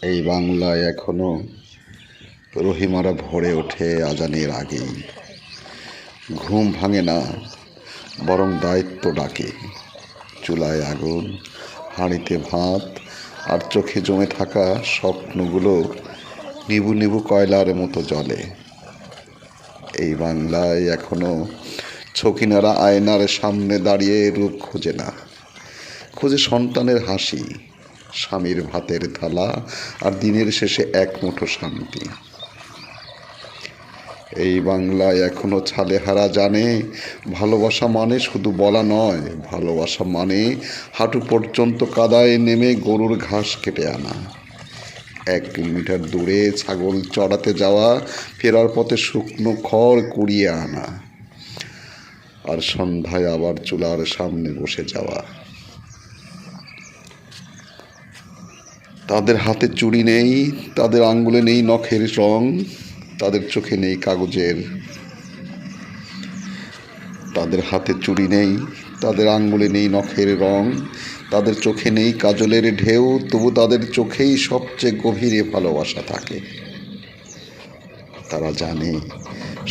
এই বাংলায় এখনো রহিমারা ভরে ওঠে আজানের আগেই। ঘুম ভাঙে না, বরং দায়িত্ব ডাকে। চুলায় আগুন, হাঁড়িতে ভাত, আর চোখে জমে থাকা স্বপ্নগুলো নিবু নিবু কয়লার মতো জ্বলে। এই বাংলায় এখনো ছকিনারা আয়নার সামনে দাঁড়িয়ে রূপ খোঁজে না, খোঁজে সন্তানের হাসি, স্বামীর ভাতের থালা, আর দিনের শেষে এক মুঠো শান্তি। এই বাংলায় এখনো ছালেহারা জানে ভালোবাসা মানে শুধু বলা নয়, ভালোবাসা মানে হাঁটু পর্যন্ত কাদায় নেমে গরুর ঘাস কেটে আনা, 1 কিলোমিটার দূরে ছাগল চড়াতে যাওয়া, ফেরার পথে শুকনো খড় কুড়িয়ে আনা, আর সন্ধ্যায় আবার চুলার সামনে বসে যাওয়া। তাদের হাতে চুড়ি নেই, তাদের আঙ্গুলে নেই নখের রং, তাদের চোখে নেই কাগজের। তাদের হাতে চুড়ি নেই, তাদের আঙ্গুলে নেই নখের রং, তাদের চোখে নেই কাজলের ঢেউ, তবু তাদের চোখেই সবচেয়ে গভীরে ভালোবাসা থাকে। তারা জানে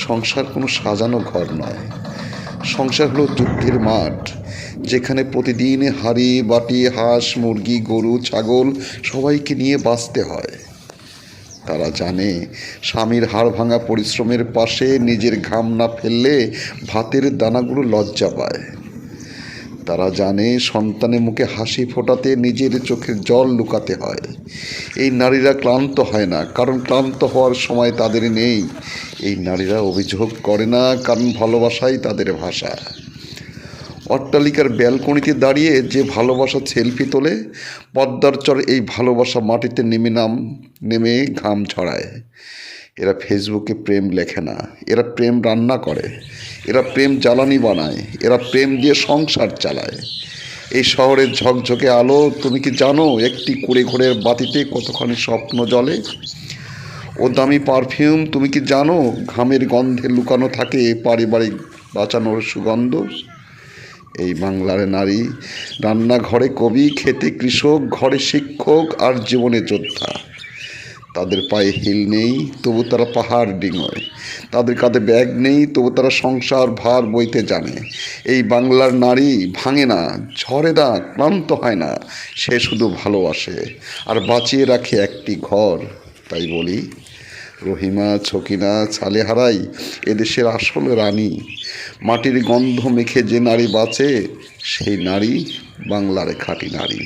সংসার কোনো সাজানো ঘর নয়, সংসার হলো যুদ্ধের মাঠ, যেখানে প্রতিদিন হাঁড়ি বাটি, হাঁস মুরগি গরু ছাগল সবাইকে নিয়ে বাঁচতে হয়। তারা জানে স্বামীর হাড় ভাঙা পরিশ্রমের পাশে নিজের ঘাম না ফেললে ভাতের দানাগুলো লজ্জা পায়। তারা জানে সন্তানের মুখে হাসি ফোটাতে নিজের চোখের জল লুকাতে হয়। এই নারীরা ক্লান্ত হয় না, কারণ ক্লান্ত হওয়ার সময় তাদের নেই। এই নারীরা অভিযোগ করে না, কারণ ভালোবাসাই তাদের ভাষা। অট্টালিকার ব্যালকনিতে দাঁড়িয়ে যে ভালোবাসা সেলফি তোলে, পদ্মার চর এই ভালোবাসা মাটিতে নেমে ঘাম ছড়ায়। এরা ফেসবুকে প্রেম লেখে না, এরা প্রেম রান্না করে, এরা প্রেম জ্বালানি বানায়, এরা প্রেম দিয়ে সংসার চালায়। এই শহরের ঝকঝকে আলো তুমি কি জানো একটি কুড়ে ঘরের বাতিতে কতখানি স্বপ্ন জ্বলে? ও দামি পারফিউম তুমি কি জানো ঘামের গন্ধে লুকানো থাকে পারিবারিক বাঁচানোর সুগন্ধ? এই বাংলার নারী রান্নাঘরে কবি, খেতে কৃষক, ঘরে শিক্ষক, আর জীবনে যোদ্ধা। তাদের পায়ে হিল নেই, তবু তারা পাহাড় ডিঙোয়। তাদের কাঁধে ব্যাগ নেই, তবু তারা সংসার ভার বইতে জানে। এই বাংলার নারী ভাঙে না, ঝরে না, ক্লান্ত হয় না, সে শুধু ভালোবাসে আর বাঁচিয়ে রাখে একটি ঘর। তাই বলি, রহিমা, ছকিনা, ছালেহারাই এদেশের আসল রানী। মাটির গন্ধ মেখে যে নারী বাঁচে, সেই নারী বাংলার খাঁটি নারী।